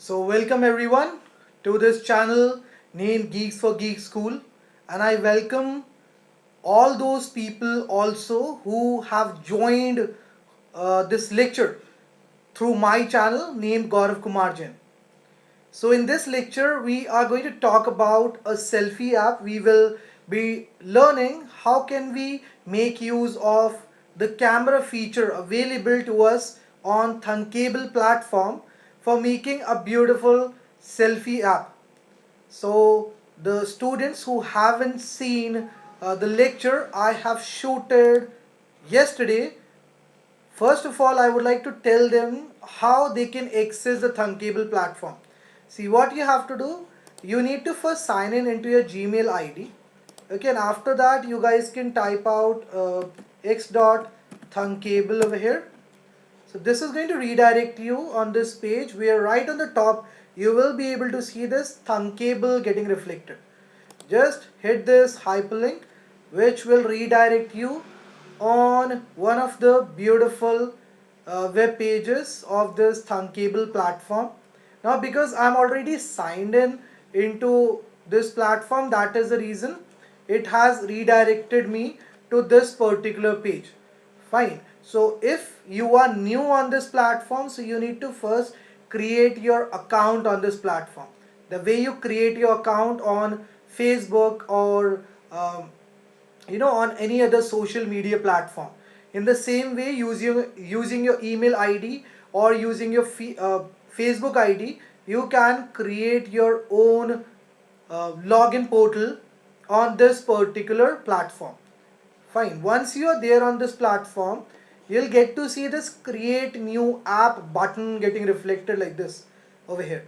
So welcome everyone to this channel named Geeks for Geek School, and I welcome all those people also who have joined this lecture through my channel named 𝙎𝙤𝙙𝙚𝙤𝙚. So in this lecture we are going to talk about a selfie app. We will be learning how can we make use of the camera feature available to us on Thunkable platform for making a beautiful selfie app. So the students who haven't seen the lecture I have shooted yesterday, first of all, I would like to tell them how they can access the Thunkable platform. See, what you have to do, you need to first sign in into your Gmail ID. Okay, and after that, you guys can type out x.thunkable over here. So this is going to redirect you on this page where right on the top, you will be able to see this Thunkable getting reflected. Just hit this hyperlink, which will redirect you on one of the beautiful web pages of this Thunkable platform. Now because I'm already signed in into this platform, that is the reason it has redirected me to this particular page. Fine. So if you are new on this platform, so you need to first create your account on this platform. The way you create your account on Facebook or on any other social media platform. In the same way, using your email ID or using your Facebook ID, you can create your own login portal on this particular platform. Fine. Once you are there on this platform, you'll get to see this create new app button getting reflected like this over here.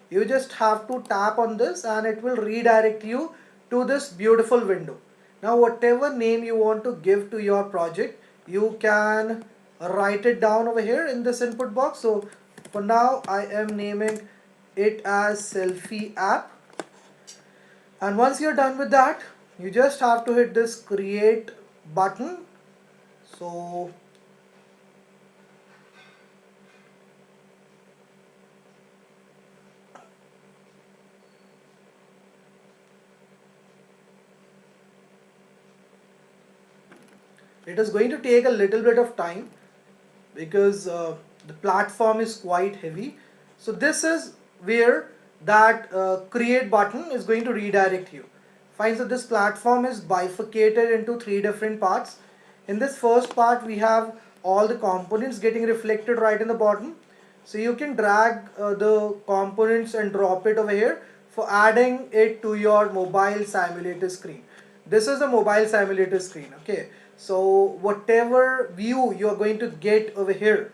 You just have to tap on this and it will redirect you to this beautiful window. Now whatever name you want to give to your project, you can write it down over here in this input box. So for now I am naming it as Selfie App. And once you're done with that, you just have to hit this create button. So it is going to take a little bit of time because the platform is quite heavy. So this is where that create button is going to redirect you. Fine, so this platform is bifurcated into three different parts. In this first part we have all the components getting reflected right in the bottom. So you can drag the components and drop it over here for adding it to your mobile simulator screen. This is a mobile simulator screen. Okay, so whatever view you are going to get over here,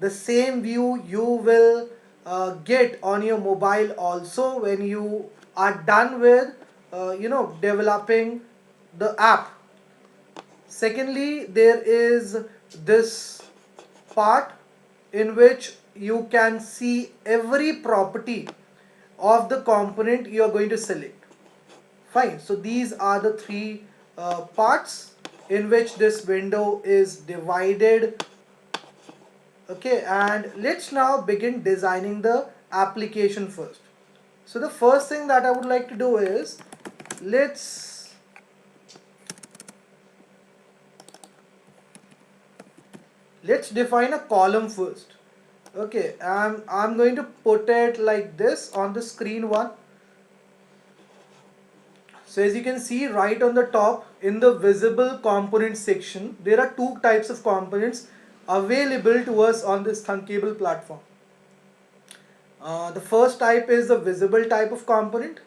the same view you will get on your mobile also when you are done with developing the app. Secondly, there is this part in which you can see every property of the component you are going to select. Fine, so these are the three parts in which this window is divided. Okay, and let's now begin designing the application first. So the first thing that I would like to do is let's define a column first. Okay, I'm going to put it like this on the screen one. So as you can see right on the top in the visible component section, there are two types of components available to us on this Thunkable platform. The first type is the visible type of component,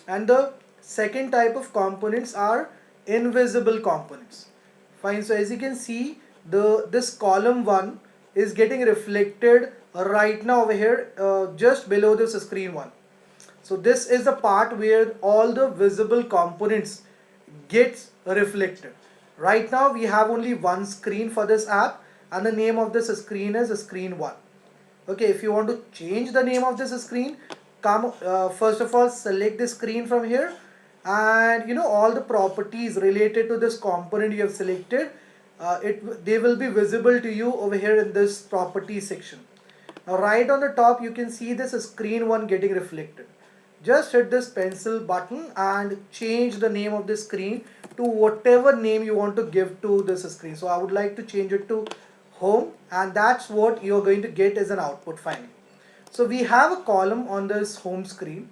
and the second type of components are invisible components. Fine, so as you can see, this column 1 is getting reflected right now over here just below this screen 1. So this is the part where all the visible components gets reflected. Right now we have only one screen for this app and the name of this screen is screen 1. Okay, if you want to change the name of this screen, first of all select the screen from here, and all the properties related to this component you have selected, they will be visible to you over here in this property section. Now right on the top you can see this screen 1 getting reflected. Just hit this pencil button and change the name of the screen to whatever name you want to give to this screen. So I would like to change it to home, and that's what you're going to get as an output finally. So we have a column on this home screen.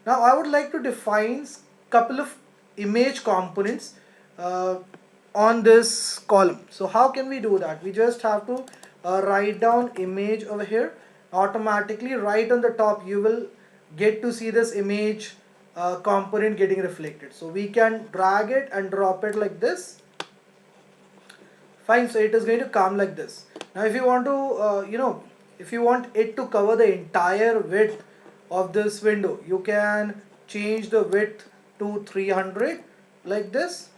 Now I would like to define couple of image components on this column. So how can we do that? We just have to write down image over here. Automatically right on the top you will get to see this image component getting reflected. So we can drag it and drop it like this. Fine, so it is going to come like this. Now if you want to if you want it to cover the entire width of this window, you can change the width to 300 like this.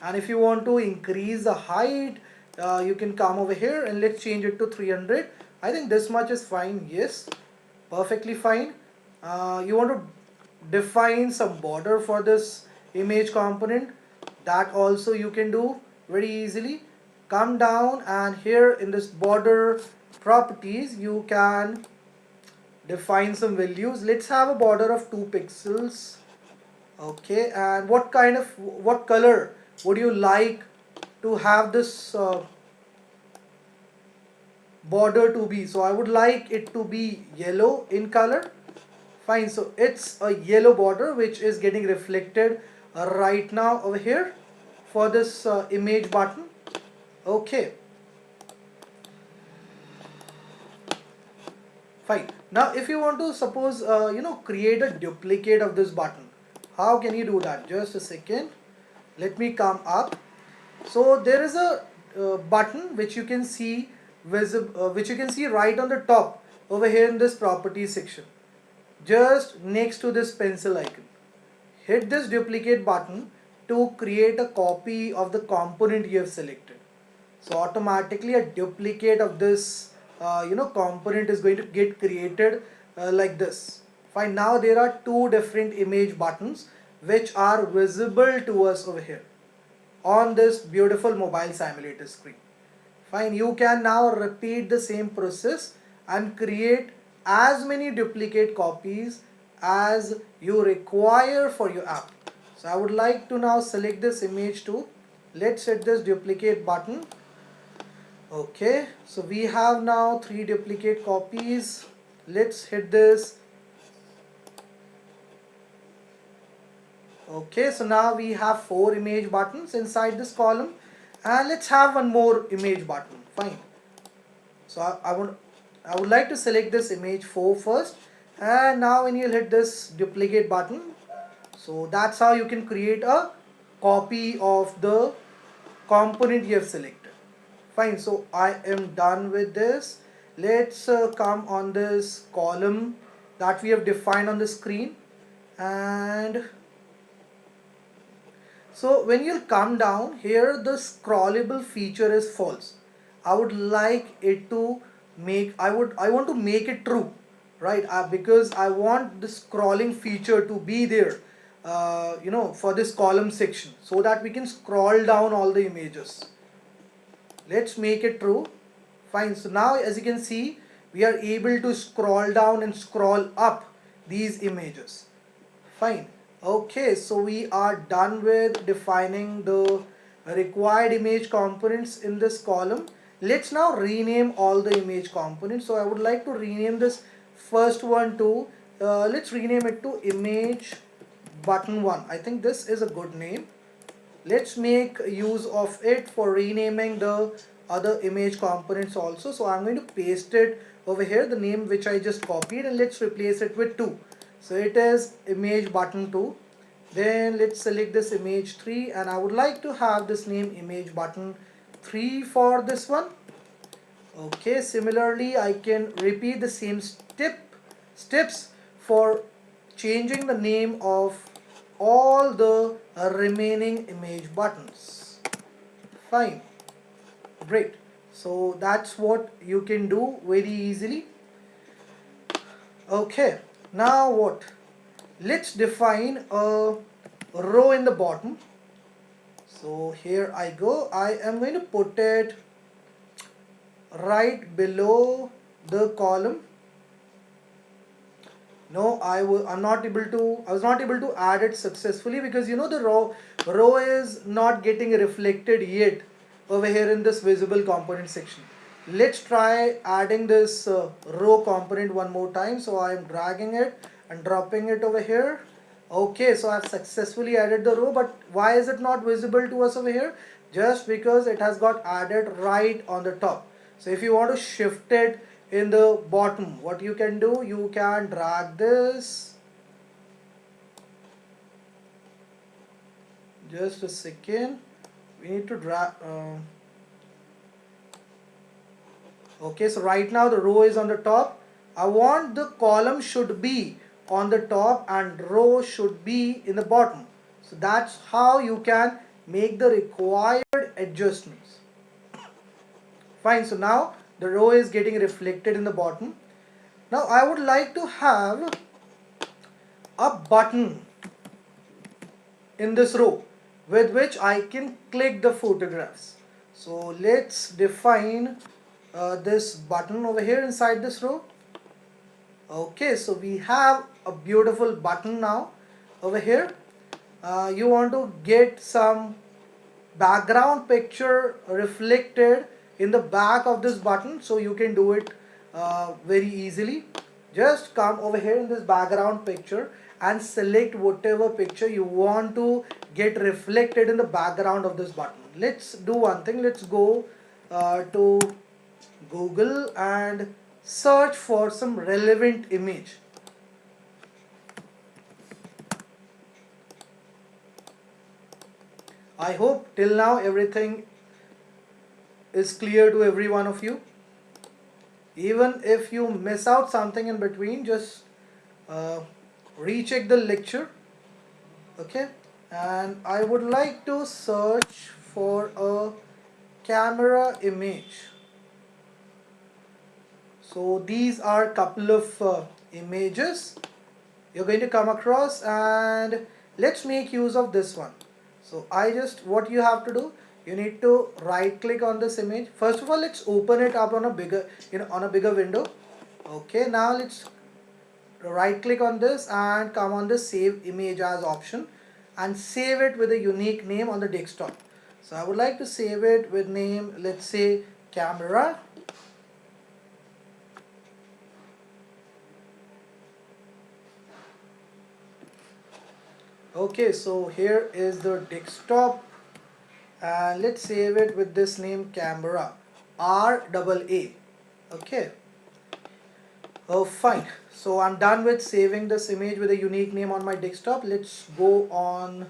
And if you want to increase the height, you can come over here and let's change it to 300. I think this much is fine. Yes, perfectly fine. You want to define some border for this image component, that also you can do very easily. Come down and here in this border properties you can define some values. Let's have a border of 2 pixels. Okay, and what color would you like to have this border to be? So I would like it to be yellow in color. Fine, so it's a yellow border which is getting reflected right now over here for this image button. Okay, fine. Now if you want to suppose create a duplicate of this button, how can you do that? Just a second, let me come up. So there is a button which you can see right on the top over here in this properties section, just next to this pencil icon. Hit this duplicate button to create a copy of the component you have selected. So automatically a duplicate of this component is going to get created like this. Fine, now there are 2 different image buttons which are visible to us over here on this beautiful mobile simulator screen. Fine, you can now repeat the same process and create as many duplicate copies as you require for your app. So I would like to now select this image too. Let's hit this duplicate button. Okay, so we have now 3 duplicate copies. Let's hit this. Okay, so now we have 4 image buttons inside this column, and let's have one more image button. Fine, so I would like to select this image 4 first, and now when you hit this duplicate button, so that's how you can create a copy of the component you have selected. Fine, so I am done with this. Let's come on this column that we have defined on the screen, and so when you'll come down here, the scrollable feature is false. I would like it to I want to make it true, right? Because I want the scrolling feature to be there for this column section, so that we can scroll down all the images. Let's make it true. Fine, so now as you can see, we are able to scroll down and scroll up these images. Fine. Okay, so we are done with defining the required image components in this column. Let's now rename all the image components. So I would like to rename this first one to let's rename it to image button 1. I think this is a good name. Let's make use of it for renaming the other image components also. So I'm going to paste it over here, the name which I just copied, and let's replace it with 2. So it is image button 2. Then let's select this image 3, and I would like to have this name image button 3 for this one. Okay, similarly I can repeat the same steps for changing the name of all the remaining image buttons. Fine, great. So that's what you can do very easily. Okay, now what? Let's define a row in the bottom. So here I go. I am going to put it right below the column. No, I was not able to add it successfully because you know the row is not getting reflected yet over here in this visible component section. Let's try adding this row component one more time. So I am dragging it and dropping it over here. Okay, so I've successfully added the row, but why is it not visible to us over here? Just because it has got added right on the top. So if you want to shift it in the bottom, what you can do, you can drag this. Just a second, we need to drag. Okay, so right now the row is on the top. I want the column should be on the top and row should be in the bottom. So that's how you can make the required adjustments. Fine, so now the row is getting reflected in the bottom. Now I would like to have a button in this row with which I can click the photographs. So let's define this button over here inside this row. Okay, so we have a beautiful button now over here. You want to get some background picture reflected in the back of this button, so you can do it very easily. Just come over here in this background picture and select whatever picture you want to get reflected in the background of this button. Let's do one thing. Let's go to Google and search for some relevant image. I hope till now everything is clear to every one of you. Even if you miss out something in between, just recheck the lecture. Okay, and I would like to search for a camera image. So these are a couple of images you're going to come across, and let's make use of this one. So what you have to do, you need to right click on this image. First of all, let's open it up on a bigger window. Okay, now let's right click on this and come on the save image as option and save it with a unique name on the desktop. So I would like to save it with name, let's say camera. Okay, so here is the desktop, and let's save it with this name camera, 𝙤𝙤𝙙𝙤. Okay. Oh, fine. So I'm done with saving this image with a unique name on my desktop. Let's go on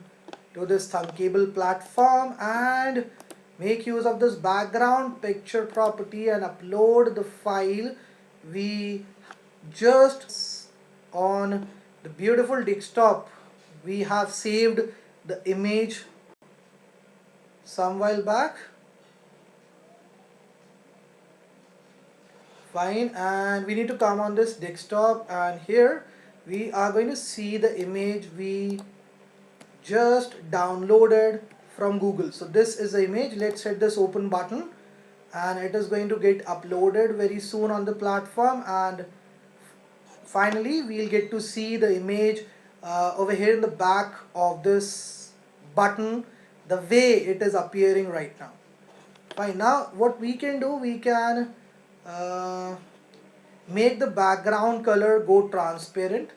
to this Thunkable platform and make use of this background picture property and upload the file we just on the beautiful desktop. We have saved the image some while back. Fine, and we need to come on this desktop, and here we are going to see the image we just downloaded from Google. So this is the image. Let's hit this open button and it is going to get uploaded very soon on the platform, and finally we'll get to see the image over here in the back of this button the way it is appearing right now. Fine, now what we can do, we can make the background color go transparent.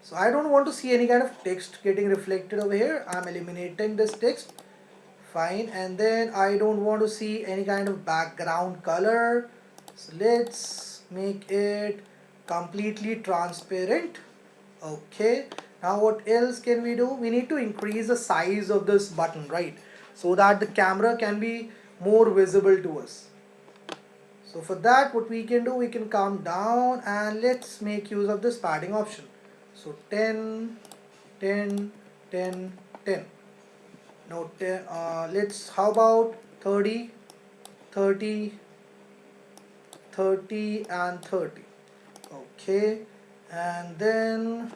So I don't want to see any kind of text getting reflected over here. I'm eliminating this text. Fine, and then I don't want to see any kind of background color. So let's make it completely transparent. Okay, now what else can we do? We need to increase the size of this button, right? So that the camera can be more visible to us. So for that, what we can do, we can come down and let's make use of this padding option. So 10, 10, 10, 10. No, 10, how about 30, 30, 30 and 30. Okay, and then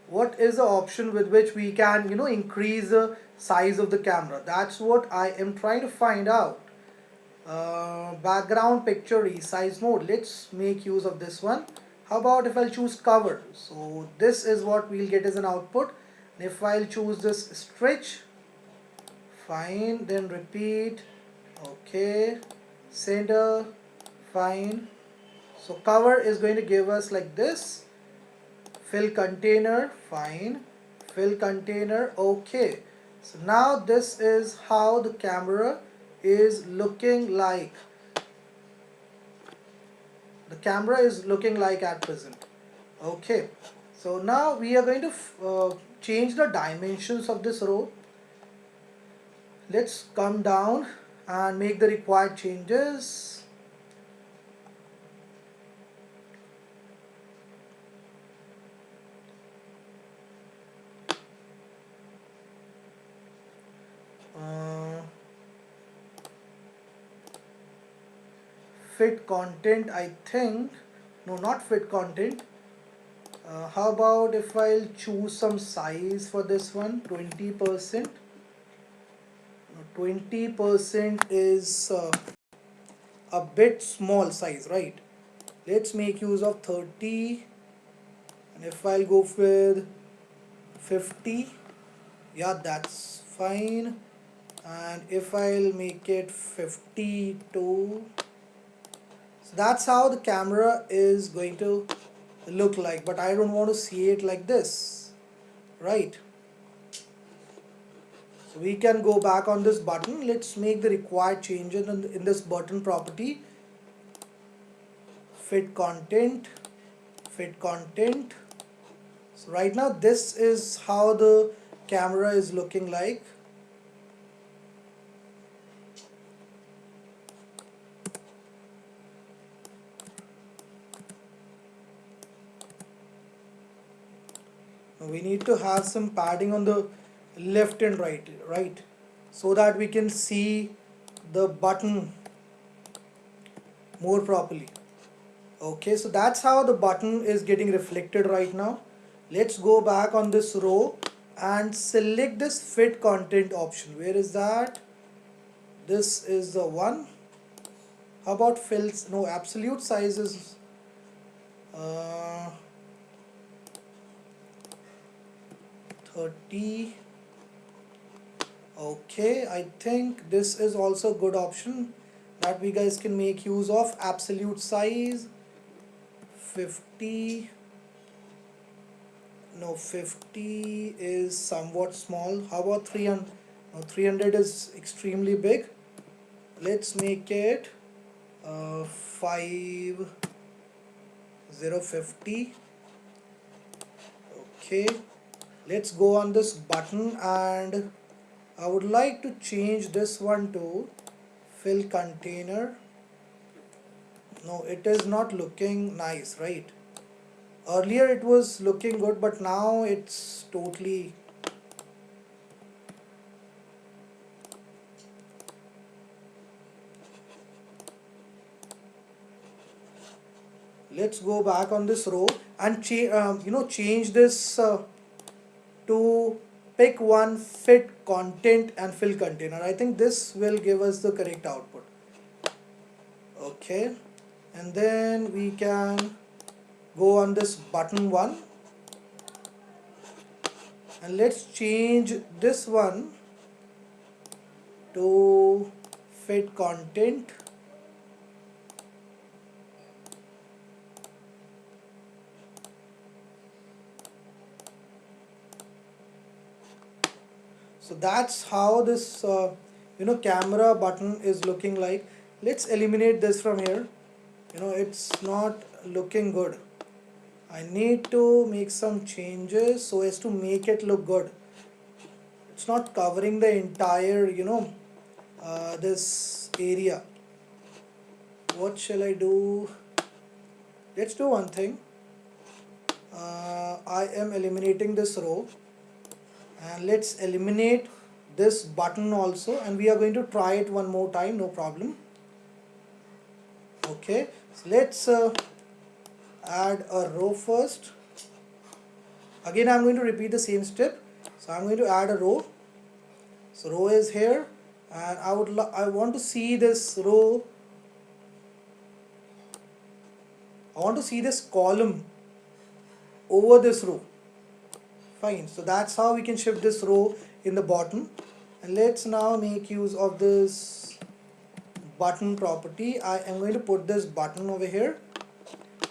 what is the option with which we can, increase the size of the camera? That's what I am trying to find out. background picture resize mode. Let's make use of this one. How about if I'll choose cover? So this is what we'll get as an output. And if I'll choose this stretch, fine, then repeat, okay, center, fine. So cover is going to give us like this. Fill container, fine, fill container, okay. So now this is how the camera is looking like. The camera is looking like at present. Okay, so now we are going to change the dimensions of this row. Let's come down and make the required changes. Fit content, I think. No, not fit content. How about if I'll choose some size for this one? 20%. 20% is a bit small size, right? Let's make use of 30. And if I'll go with 50, yeah, that's fine. And if I'll make it 52, so that's how the camera is going to look like, but I don't want to see it like this, right? So we can go back on this button. Let's make the required changes in this button property. Fit content, fit content. So right now this is how the camera is looking like. We need to have some padding on the left and right, so that we can see the button more properly. Okay, so that's how the button is getting reflected right now. Let's go back on this row and select this fit content option. Where is that? This is the one. How about fills? No, absolute size is 30. Okay, I think this is also a good option that we guys can make use of. Absolute size 50. No, 50 is somewhat small. How about 300? No, 300 is extremely big. Let's make it 5050. Okay, let's go on this button, and I would like to change this one to fill container. No, it is not looking nice, right? Earlier it was looking good, but now it's totally... Let's go back on this row and change this to pick one, fit content and fill container. I think this will give us the correct output. Okay, and then we can go on this button one, and let's change this one to fit content. So that's how this camera button is looking like. Let's eliminate this from here. It's not looking good. I need to make some changes so as to make it look good. It's not covering the entire this area. What shall I do? Let's do one thing. I am eliminating this row, and let's eliminate this button also, and we are going to try it one more time, no problem. Okay, so let's add a row first. Again I'm going to repeat the same step. So I'm going to add a row. So row is here, and I want to see this row. I want to see this column over this row. Fine, so that's how we can shift this row in the bottom. And let's now make use of this button property. I am going to put this button over here,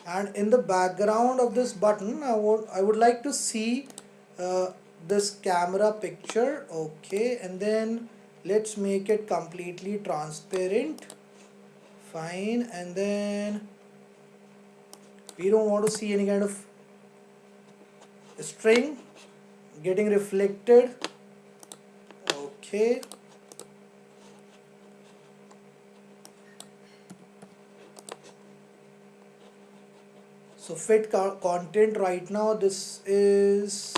and in the background of this button I would like to see uh, this camera picture. Okay, and then let's make it completely transparent. Fine, and then we don't want to see any kind of string getting reflected. Okay, so fit content right now, this is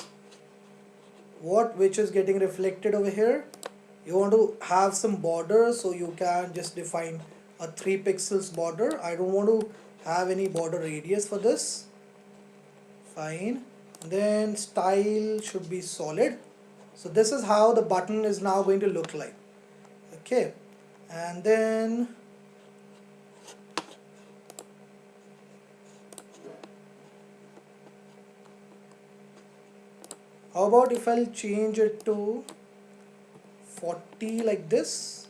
which is getting reflected over here. You want to have some border, so you can just define a 3 pixels border. I don't want to have any border radius for this. Fine, then style should be solid. So this is how the button is now going to look like. Okay, and then how about if I'll change it to 40 like this.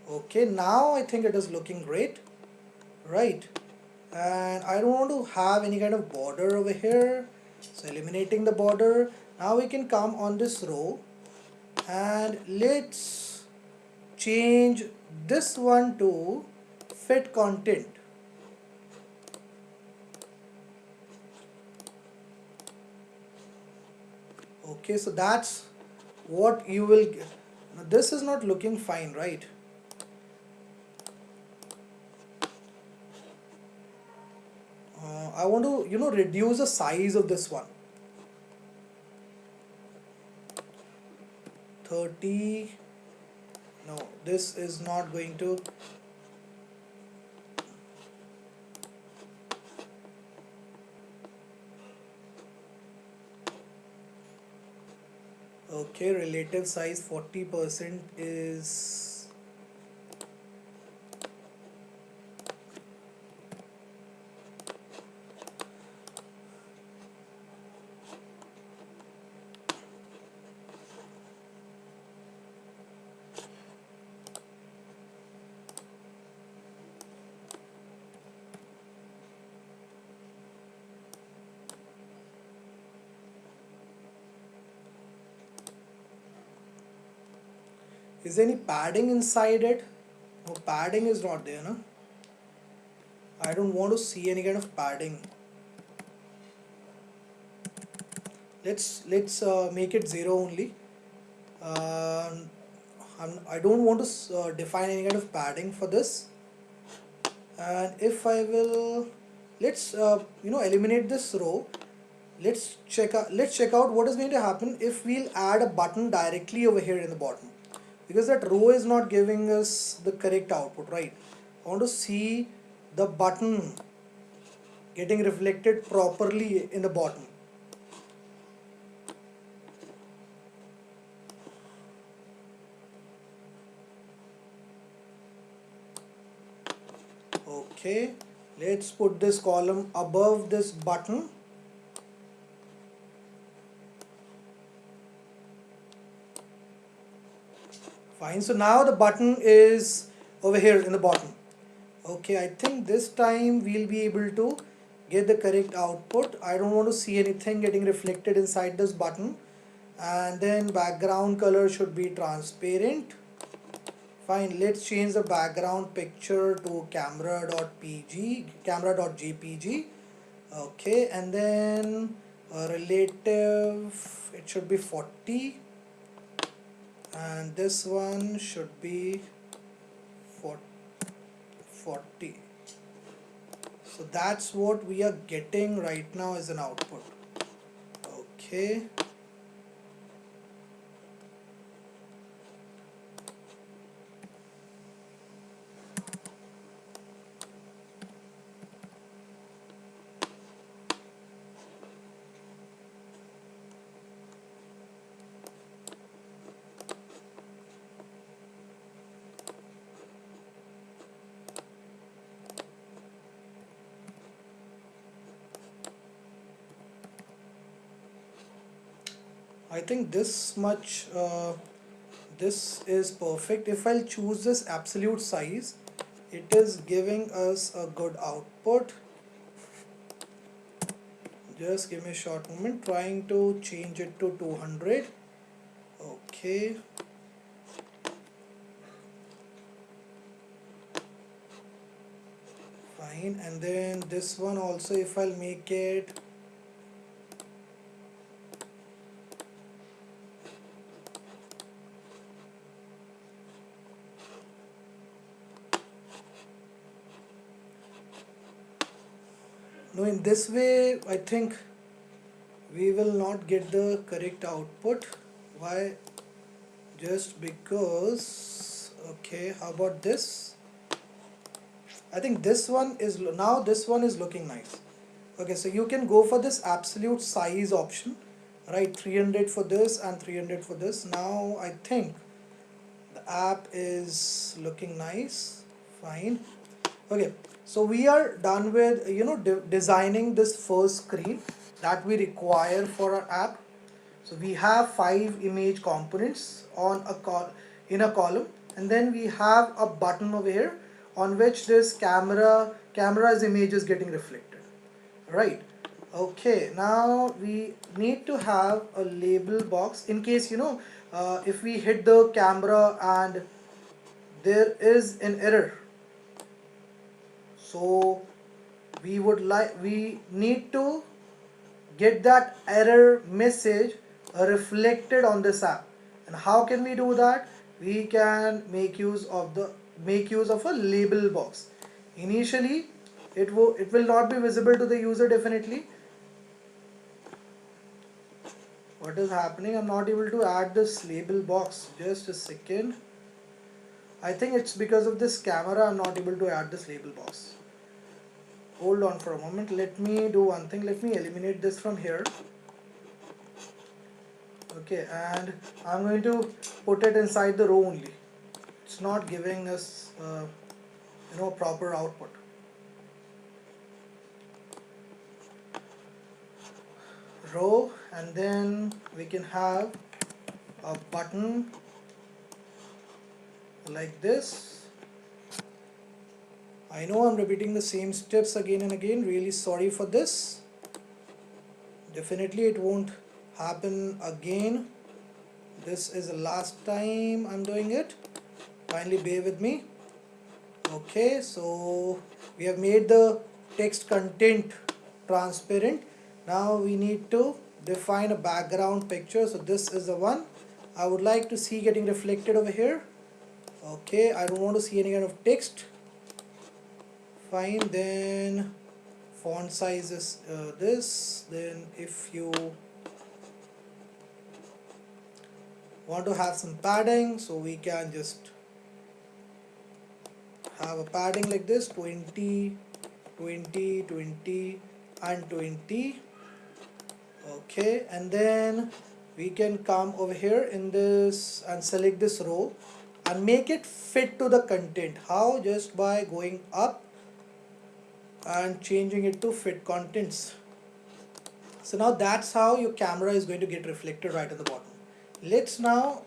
Okay, now I think it is looking great, right? And I don't want to have any kind of border over here, so eliminating the border. Now we can come on this row and let's change this one to fit content. Okay, so that's what you will get. Now this is not looking fine, right? I want to reduce the size of this one. 30. No, this is not going to. Okay, relative size 40% is. Is there any padding inside it? No, padding is not there, no? I don't want to see any kind of padding. Let's make it 0 only. I don't want to define any kind of padding for this. And if I will, let's eliminate this row. Let's check out what is going to happen if we'll add a button directly over here in the bottom, because that row is not giving us the correct output, right? I want to see the button getting reflected properly in the bottom. Okay, let's put this column above this button. Fine, so now the button is over here in the bottom. Okay, I think this time we'll be able to get the correct output. I don't want to see anything getting reflected inside this button. And then background color should be transparent. Fine, let's change the background picture to camera.jpg. Okay, and then relative, it should be 40. And this one should be 40. So that's what we are getting right now as an output. Okay. I think this much, this is perfect. If I'll choose this absolute size, it is giving us a good output. Just give me a short moment, trying to change it to 200. Okay. Fine, and then this one also, if I'll make it no, in this way I think we will not get the correct output. Why? Just because, okay, how about this? I think this one is, now this one is looking nice. Okay, so you can go for this absolute size option, right? 300 for this and 300 for this. Now I think the app is looking nice. Fine. Okay, so we are done with designing this first screen that we require for our app. So we have 5 image components on in a column, and then we have a button over here on which this camera's image is getting reflected, right? Okay, now we need to have a label box in case if we hit the camera and there is an error. So we need to get that error message reflected on this app. And how can we do that? We can make use of a label box. Initially it will not be visible to the user, definitely. What is happening? I'm not able to add this label box. Just a second. I think it's because of this camera I'm not able to add this label box. Hold on for a moment. Let me do one thing. Let me eliminate this from here. Okay, and I'm going to put it inside the row only. It's not giving us proper output. Row, and then we can have a button like this. I know I'm repeating the same steps again and again, really sorry for this. Definitely it won't happen again. This is the last time I'm doing it. Kindly bear with me. Okay, so we have made the text content transparent. Now we need to define a background picture. So this is the one I would like to see getting reflected over here. Okay, I don't want to see any kind of text. Fine, then font size is this. Then if you want to have some padding, so we can just have a padding like this, 20, 20, 20 and 20. Okay, and then we can come over here in this and select this row and make it fit to the content. How? Just by going up and changing it to fit contents. So now that's how your camera is going to get reflected right at the bottom. Let's now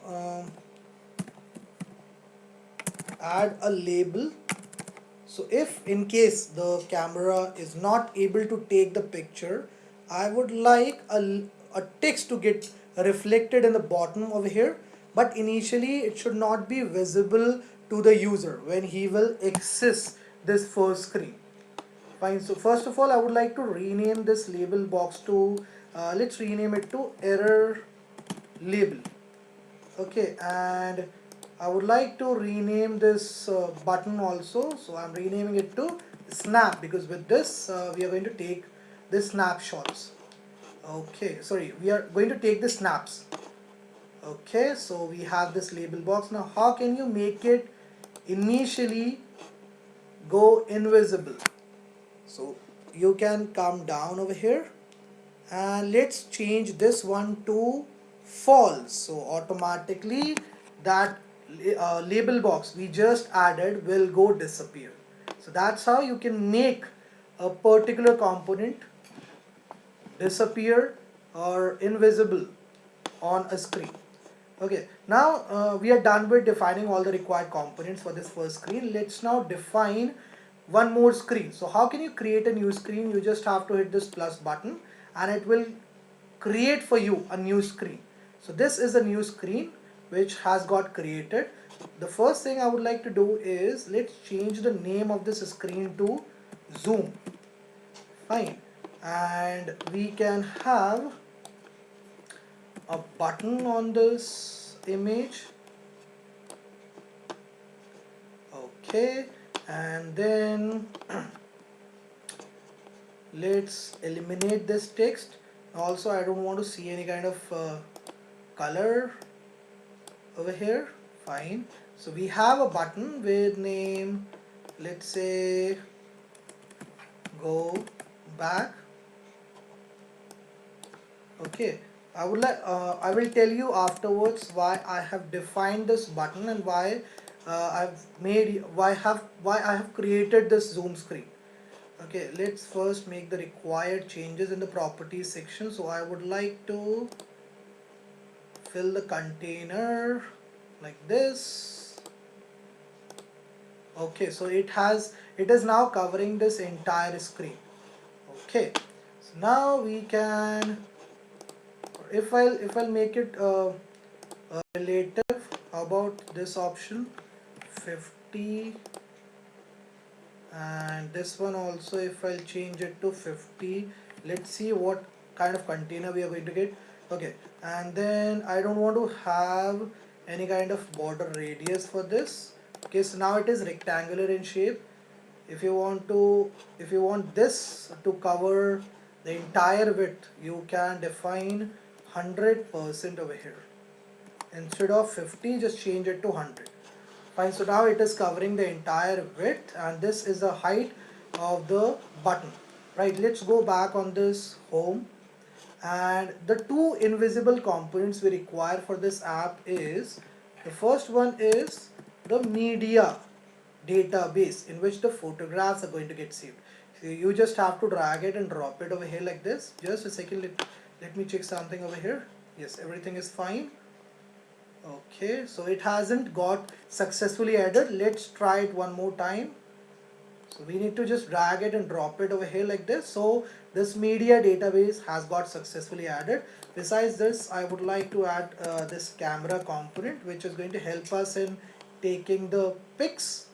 add a label. So if in case the camera is not able to take the picture, I would like a text to get reflected in the bottom over here, but initially it should not be visible to the user when he will access this first screen. Fine, so first of all I would like to rename this label box to let's rename it to error label. Okay, and I would like to rename this button also, so I'm renaming it to snap, because with this we are going to take the snapshots. Okay, sorry, we are going to take the snaps. Okay, so we have this label box. Now how can you make it initially go invisible? So you can come down over here and let's change this one to false. So automatically that label box we just added will go disappear. So that's how you can make a particular component disappear or invisible on a screen. Okay, now we are done with defining all the required components for this first screen. Let's now define one more screen. So how can you create a new screen? You just have to hit this plus button and it will create for you a new screen. So this is a new screen which has got created. The first thing I would like to do is let's change the name of this screen to Zoom. Fine, and we can have a button on this image. Okay, and then let's eliminate this text. Also, I don't want to see any kind of color over here. Fine, so we have a button with name, let's say go back. Okay, I will tell you afterwards why I have defined this button and why I have created this zoom screen. Okay, let's first make the required changes in the properties section. So I would like to fill the container like this. Okay, so it is now covering this entire screen. Okay, so now we can, if I'll make it relative, how about this option 50, and this one also if I'll change it to 50. Let's see what kind of container we are going to get. Okay, and then I don't want to have any kind of border radius for this. Okay, so now it is rectangular in shape. If you want this to cover the entire width, you can define 100% over here. Instead of 50, just change it to 100. Fine, so now it is covering the entire width, and this is the height of the button. Right, let's go back on this home, and the two invisible components we require for this app is, the first one is the media database in which the photographs are going to get saved. So you just have to drag it and drop it over here like this. Just a second, let me check something over here. Yes, everything is fine. Okay, so it hasn't got successfully added. Let's try it one more time. So we need to just drag it and drop it over here like this. So this media database has got successfully added. Besides this, I would like to add this camera component, which is going to help us in taking the pics.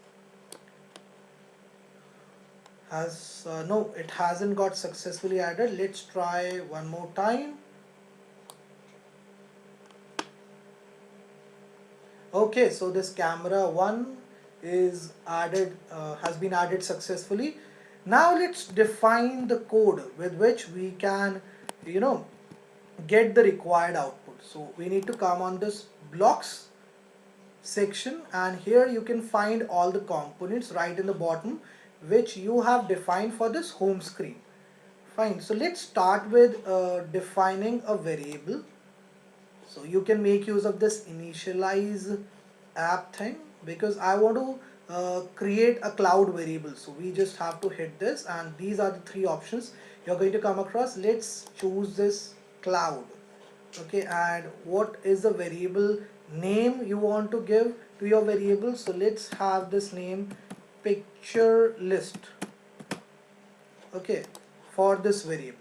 No, it hasn't got successfully added. Let's try one more time. Okay, so this camera one is added, has been added successfully. Now let's define the code with which we can, get the required output. So we need to come on this blocks section, and here you can find all the components right in the bottom which you have defined for this home screen. Fine, so let's start with defining a variable. So you can make use of this initialize app thing, because I want to create a cloud variable. So we just have to hit this, and these are the three options you're going to come across. Let's choose this cloud. Okay, and what is the variable name you want to give to your variable? So let's have this name picture list. Okay, for this variable.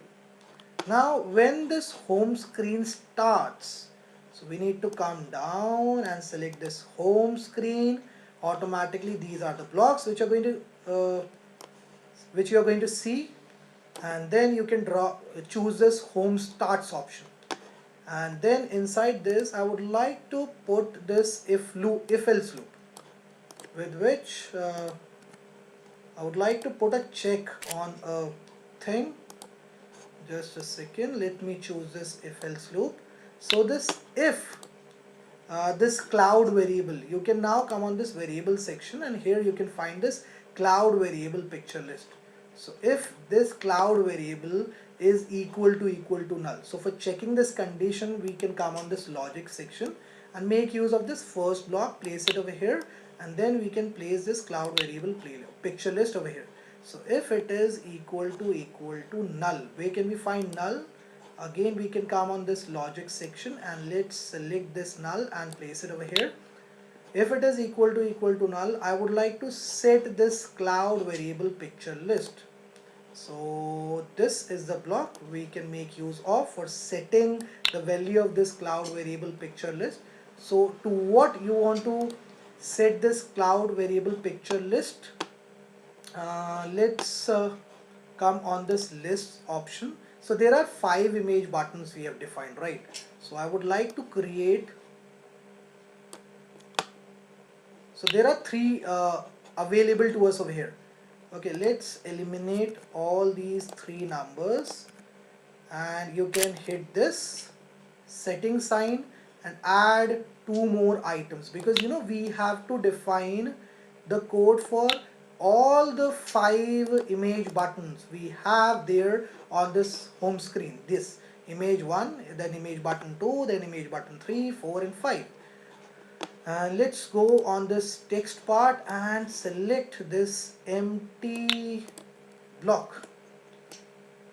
Now when this home screen starts, so we need to come down and select this home screen. Automatically these are the blocks which are going to which you are going to see, and then you can choose this home starts option, and then inside this I would like to put this if else loop, with which I would like to put a check on a thing. Just a second, let me choose this if else loop. So this if this cloud variable, you can now come on this variable section, and here you can find this cloud variable picture list. So if this cloud variable is equal to null, so for checking this condition we can come on this logic section and make use of this first block, place it over here, and then we can place this cloud variable picture list over here. So if it is equal to null, where can we find null? Again we can come on this logic section and let's select this null and place it over here. If it is equal to null, I would like to set this cloud variable picture list. So this is the block we can make use of for setting the value of this cloud variable picture list. So to what you want to set this cloud variable picture list, let's come on this list option. So there are 5 image buttons we have defined, right? So I would like to create, so there are 3 available to us over here. Okay, let's eliminate all these 3 numbers and you can hit this setting sign and add 2 more items, because you know we have to define the code for all the 5 image buttons we have there on this home screen. This image 1, then image button 2, then image button 3, 4 and 5. And let's go on this text part and select this empty block.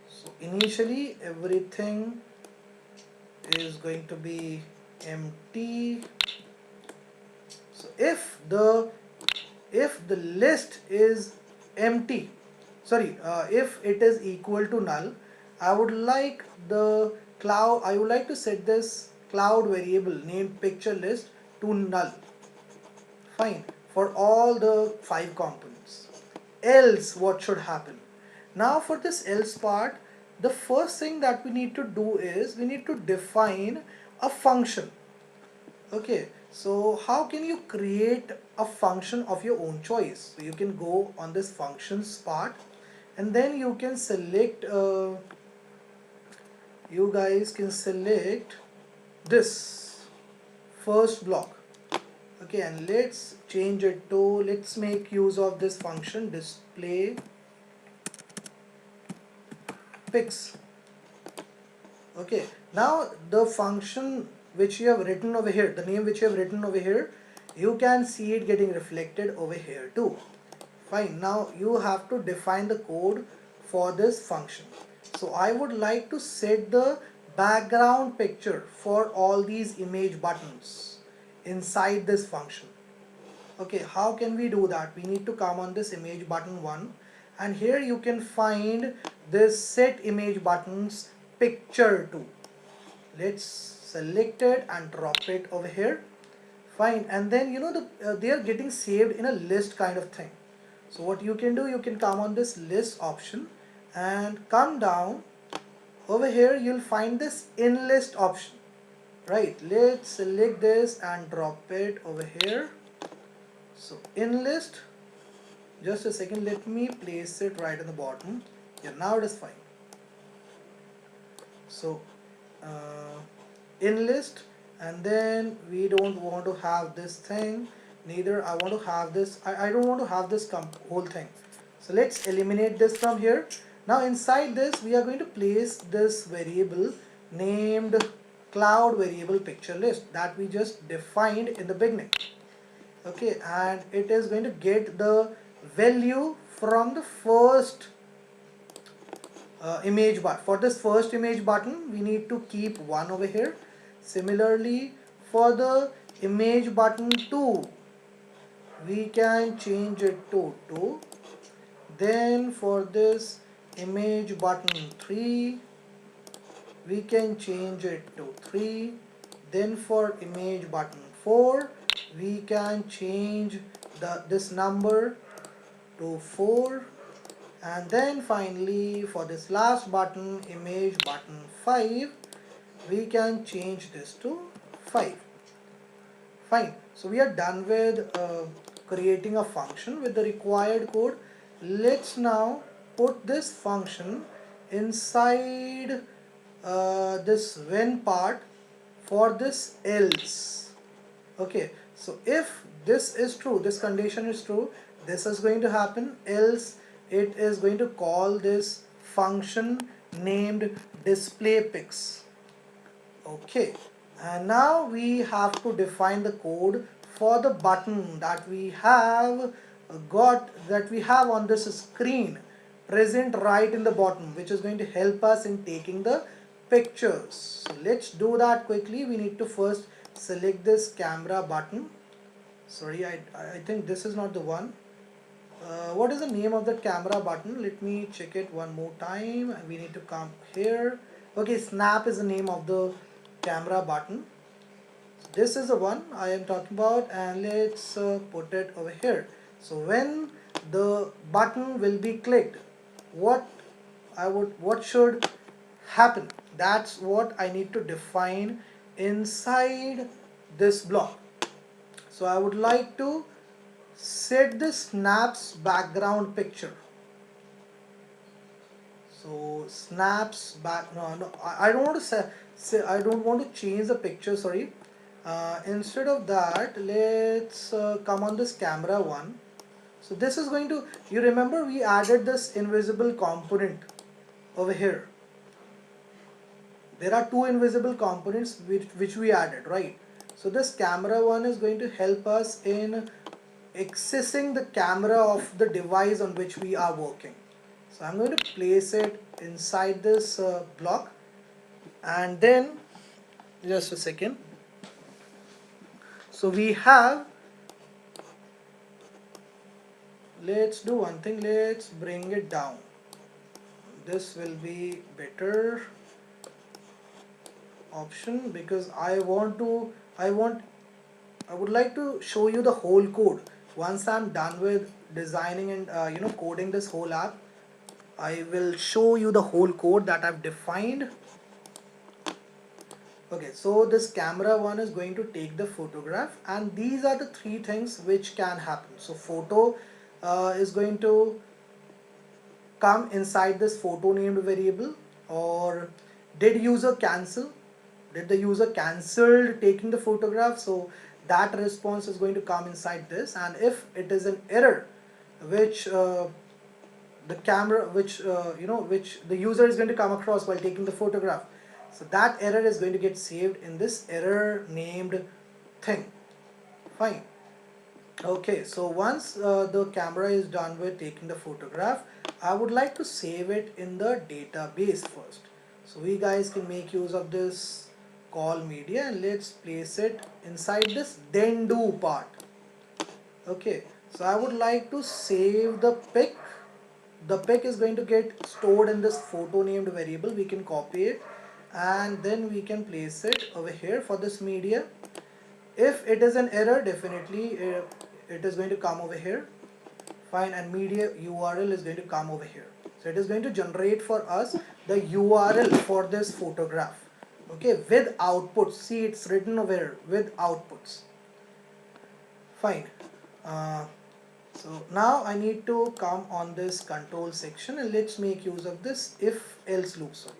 So initially everything is going to be empty. So if the list is empty, if it is equal to null, I would like to set this cloud variable named picture list to null. Fine, for all the 5 components. Else what should happen? Now for this else part, the first thing that we need to do is we need to define a function. Okay, so how can you create a function of your own choice? So you can go on this functions part and then you can select, you guys can select this first block. Okay, and let's change it to, let's make use of this function display pics. Okay, now the function which you have written over here, the name which you have written over here, you can see it getting reflected over here too. Fine, now you have to define the code for this function. So I would like to set the background picture for all these image buttons inside this function. Okay, how can we do that? We need to come on this image button 1 and here you can find this set image buttons picture 2. Let's select it and drop it over here. Fine, and then you know they are getting saved in a list kind of thing. So what you can do, you can come on this list option and come down over here, you'll find this in list option. Right, let's select this and drop it over here. So in list, just a second, let me place it right at the bottom. Yeah, now it is fine. So in list, and then we don't want to have this thing, neither I want to have this, I don't want to have this whole thing. So let's eliminate this from here. Now inside this we are going to place this variable named cloud variable picture list that we just defined in the beginning. Okay, and it is going to get the value from the first image button. For this first image button we need to keep 1 over here. Similarly for the image button 2 we can change it to 2. Then for this image button 3 we can change it to 3. Then for image button 4 we can change this number to 4. And then finally for this last button, image button 5, we can change this to 5. Fine, so we are done with creating a function with the required code. Let's now put this function inside this when part for this else. Okay, so if this is true, this condition is true, this is going to happen, else it is going to call this function named display pics. Okay, and now we have to define the code for the button that we have on this screen present right in the bottom, which is going to help us in taking the pictures. So let's do that quickly. We need to first select this camera button. Sorry, I think this is not the one. What is the name of that camera button? Let me check it one more time. We need to come here. Okay, snap is the name of the camera button. So this is the one I am talking about, and let's put it over here. So when the button will be clicked, what should happen? That's what I need to define inside this block. So I would like to set the snaps background picture. So snaps back, no, I don't want to say I don't want to change the picture, sorry. Instead of that, let's come on this camera one. So this is going to, you remember we added this invisible component over here. There are two invisible components which we added, right? So this camera one is going to help us in accessing the camera of the device on which we are working. So I'm going to place it inside this block, and then just a second. So we have, let's do one thing, let's bring it down. This will be better option because I would like to show you the whole code. Once I'm done with designing and coding this whole app, I will show you the whole code that I've defined. Okay, so this camera one is going to take the photograph, and these are the three things which can happen. So photo is going to come inside this photo named variable, or did user cancel? Did the user cancelled taking the photograph? So that response is going to come inside this, and if it is an error which the camera which the user is going to come across while taking the photograph, so that error is going to get saved in this error named thing. Fine. Okay, so once the camera is done with taking the photograph, I would like to save it in the database first. So we guys can make use of this call media, and let's place it inside this then do part. Okay, so I would like to save the pic. The pic is going to get stored in this photo named variable. We can copy it and then we can place it over here for this media. If it is an error, definitely it is going to come over here. Fine, and media URL is going to come over here. So it is going to generate for us the URL for this photograph. Okay, with outputs. See, it's written over here with outputs. Fine. So now I need to come on this control section, and let's make use of this if else loop. Sorry,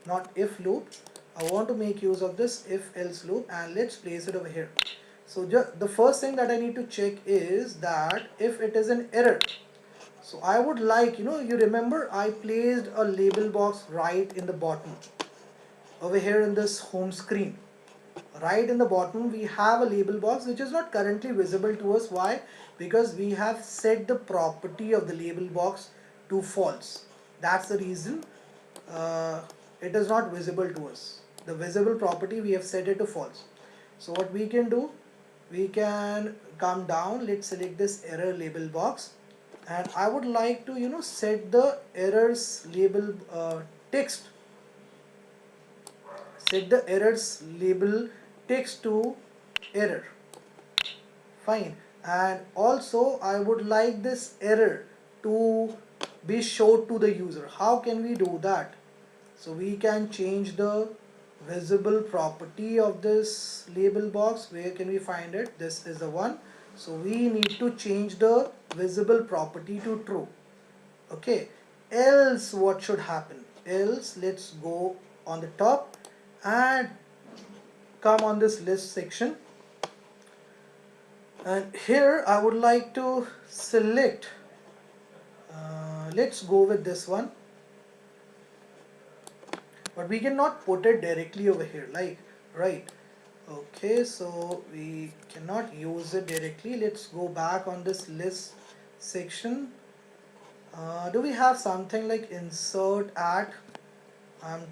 not if loop. I want to make use of this if else loop, and let's place it over here. So the first thing that I need to check is that if it is an error. So I would like, you remember I placed a label box right in the bottom over here in this home screen. Right in the bottom we have a label box which is not currently visible to us. Why? Because we have set the property of the label box to false. That's the reason it is not visible to us. The visible property we have set it to false. So what we can do, we can come down, let's select this error label box, and I would like to set the errors label text. Set the errors label text to error. Fine. And also I would like this error to be showed to the user. How can we do that? So we can change the visible property of this label box. Where can we find it? This is the one. So we need to change the visible property to true. Okay, else what should happen? Else, let's go on the top and come on this list section, and here I would like to select let's go with this one, but we cannot put it directly over here, like, right? Okay, so we cannot use it directly. Let's go back on this list section. Do we have something like insert at? I'm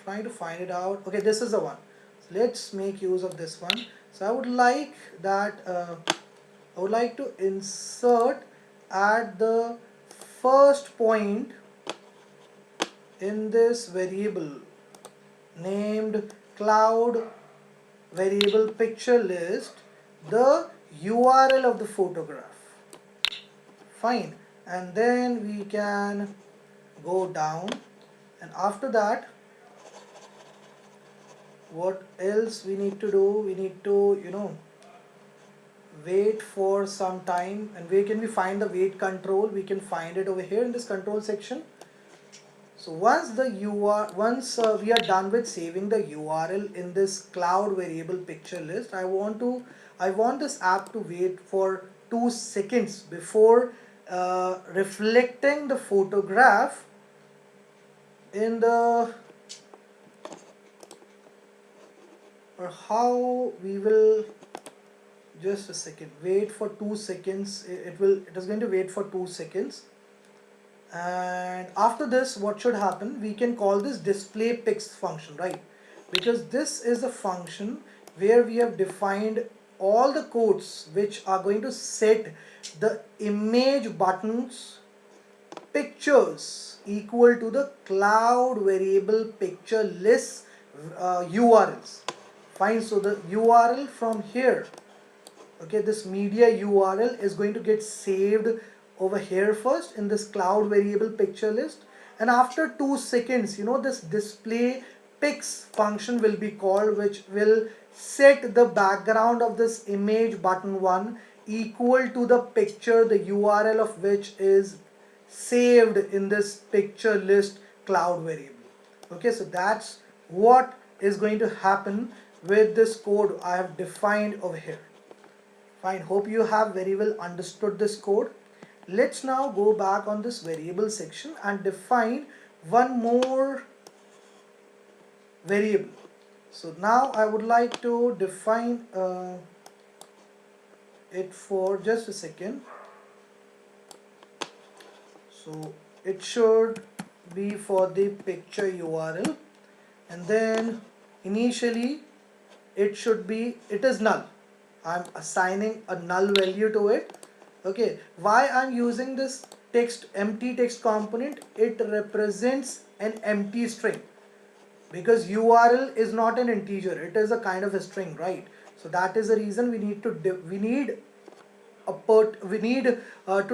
trying to find it out. Okay, this is the one. So let's make use of this one. So I would like that I would like to insert at the first point in this variable named cloud variable picture list the URL of the photograph. Fine, and then we can go down, and after that what else we need to do? We need to wait for some time. And where can we find the wait control? We can find it over here in this control section. So once we are done with saving the URL in this cloud variable picture list, I want this app to wait for 2 seconds before reflecting the photograph in the, or how we will, just a second, wait for 2 seconds. It is going to wait for 2 seconds. And after this, what should happen? We can call this display pics function, right? Because this is a function where we have defined all the codes which are going to set the image buttons pictures equal to the cloud variable picture list URLs. Fine, so the URL from here, okay, this media URL is going to get saved over here first in this cloud variable picture list, and after 2 seconds, this display pics function will be called, which will set the background of this image button 1 equal to the picture, the URL of which is saved in this picture list cloud variable. Okay, so that's what is going to happen with this code I have defined over here. Fine, hope you have very well understood this code. Let's now go back on this variable section and define one more variable. So now I would like to define it for just a second. So it should be for the picture URL, and then initially it is null. I'm assigning a null value to it. Okay, why I'm using this empty text component? It represents an empty string, because URL is not an integer, it is a kind of a string, right? So that is the reason we need to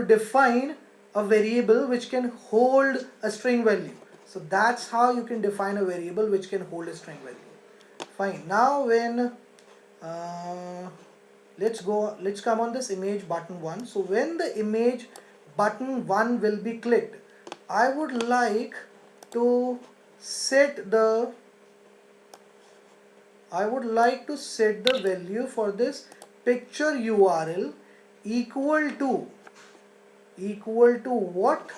define a variable which can hold a string value. So that's how you can define a variable which can hold a string value. Fine, now when let's come on this image button 1. So when the image button 1 will be clicked, I would like to set the value for this picture URL equal to what?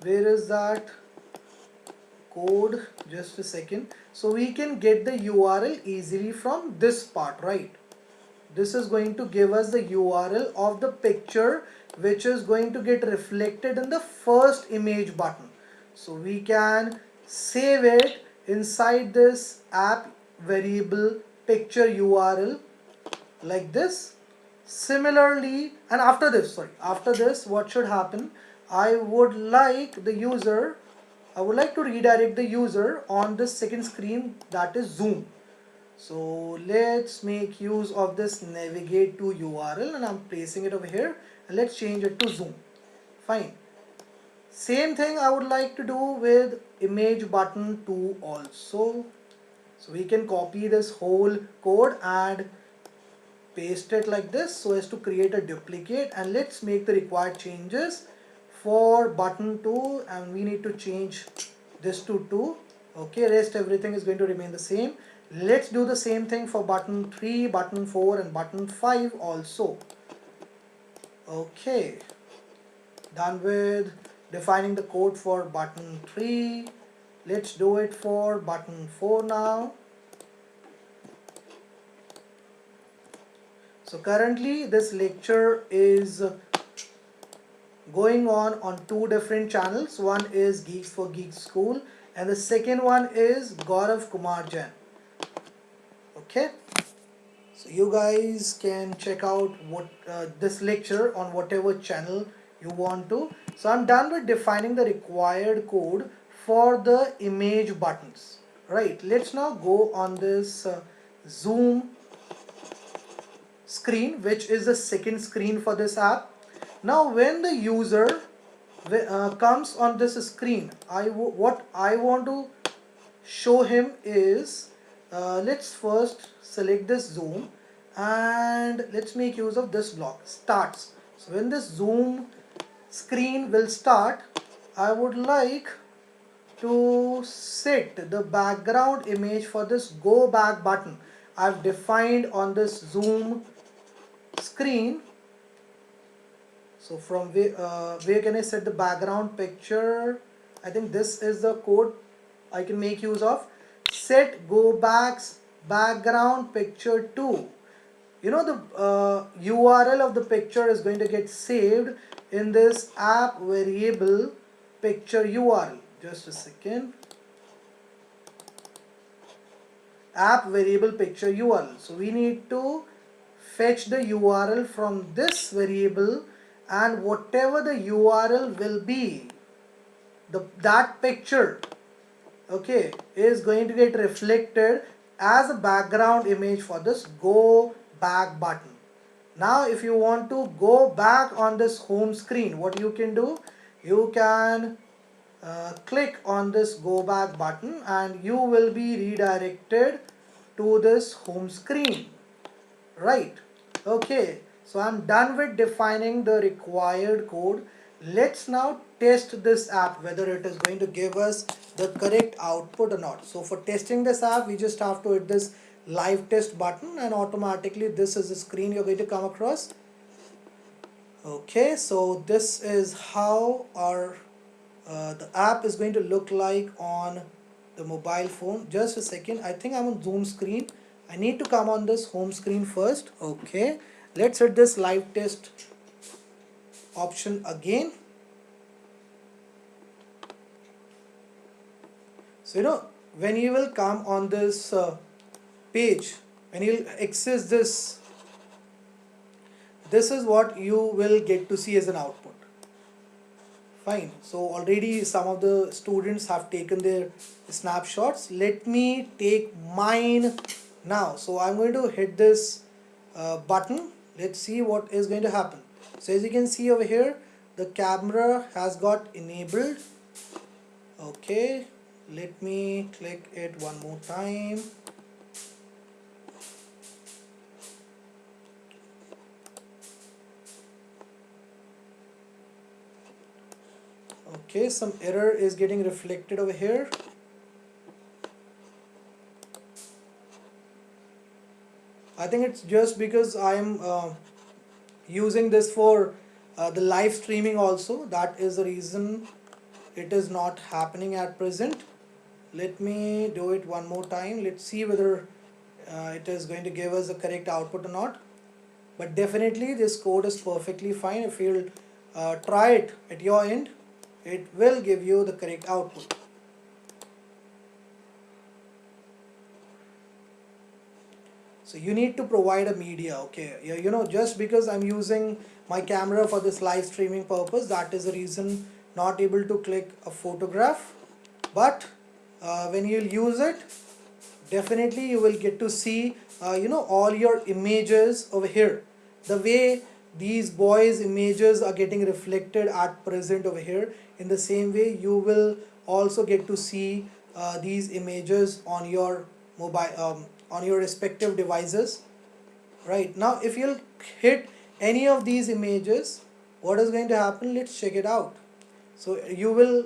Where is that code? Just a second. So we can get the URL easily from this part, right? This is going to give us the URL of the picture which is going to get reflected in the first image button. So we can save it inside this app variable picture URL like this. Similarly, and after this what should happen? I would like to redirect the user on this second screen, that is zoom. So let's make use of this navigate to URL, and I'm placing it over here, and let's change it to zoom. Fine. Same thing I would like to do with image button 2 also. So we can copy this whole code and paste it like this so as to create a duplicate, and let's make the required changes for button 2, and we need to change this to 2. Okay, rest everything is going to remain the same. Let's do the same thing for button 3, button 4 and button 5 also. Okay, done with defining the code for button 3. Let's do it for button 4 now. So currently this lecture is going on two different channels. One is Geeks for Geeks School and the second one is 𝙈𝙤𝙙𝙚𝙤𝙚. Okay, so you guys can check out what this lecture on whatever channel you want to. So I'm done with defining the required code for the image buttons. Right, let's now go on this zoom screen, which is the second screen for this app. Now when the user comes on this screen, what I want to show him is, let's first select this zoom and let's make use of this block, starts. So when this zoom screen will start, I would like to set the background image for this go back button I've defined on this zoom screen. So from where can I set the background picture? I think this is the code I can make use of. Set go back's background picture to. You know, the URL of the picture is going to get saved in this app variable picture URL. Just a second. App variable picture URL. So we need to fetch the URL from this variable, and whatever the URL will be, that picture, okay, is going to get reflected as a background image for this go back button. Now if you want to go back on this home screen, what you can do, you can click on this go back button and you will be redirected to this home screen. Right, okay, so I'm done with defining the required code. Let's now test this app whether it is going to give us the correct output or not. So for testing this app, we just have to hit this live test button and automatically this is the screen you're going to come across. Okay, so this is how our the app is going to look like on the mobile phone. Just a second, I think I'm on zoom screen. I need to come on this home screen first. Okay, let's hit this live test option again. So you know, when you will come on this page, when you access this is what you will get to see as an output. Fine, so already some of the students have taken their snapshots. Let me take mine now. So I'm going to hit this button. Let's see what is going to happen. So as you can see over here, the camera has got enabled. Okay, let me click it one more time. Okay, some error is getting reflected over here. I think it's just because I'm using this for the live streaming also. That is the reason it is not happening at present. Let me do it one more time. Let's see whether it is going to give us the correct output or not. But definitely this code is perfectly fine. If you'll try it at your end, it will give you the correct output. So you need to provide a media. Okay, you know, just because I'm using my camera for this live streaming purpose, that is the reason not able to click a photograph. But when you'll use it, definitely you will get to see you know, all your images over here. The way these boys' images are getting reflected at present over here, in the same way you will also get to see these images on your mobile on your respective devices. Right, now if you'll hit any of these images, what is going to happen? Let's check it out. So you will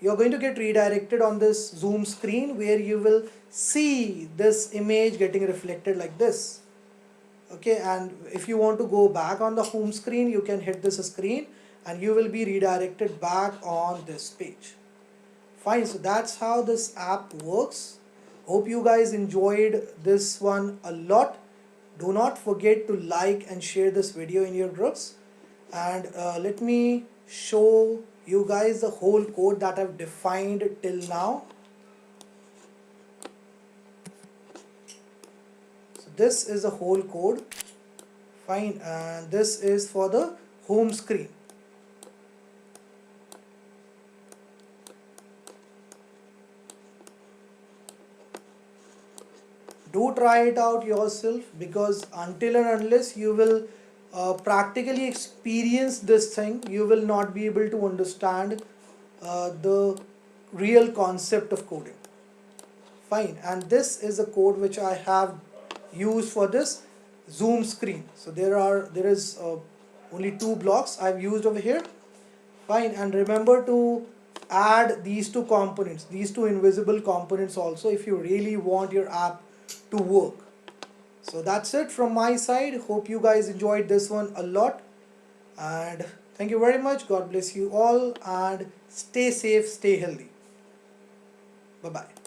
you're going to get redirected on this zoom screen where you will see this image getting reflected like this. Okay, and if you want to go back on the home screen, you can hit this screen and you will be redirected back on this page. Fine, so that's how this app works. Hope you guys enjoyed this one a lot. Do not forget to like and share this video in your groups. and let me show you guys the whole code that I've defined till now. So this is the whole code, fine, and this is for the home screen. Do try it out yourself, because until and unless you will practically experience this thing, you will not be able to understand the real concept of coding. Fine, and this is a code which I have used for this zoom screen. So there is only 2 blocks I've used over here. Fine, and remember to add these 2 components, these 2 invisible components also, if you really want your app to work. So that's it from my side. Hope you guys enjoyed this one a lot, and thank you very much. God bless you all, and stay safe, stay healthy. Bye bye.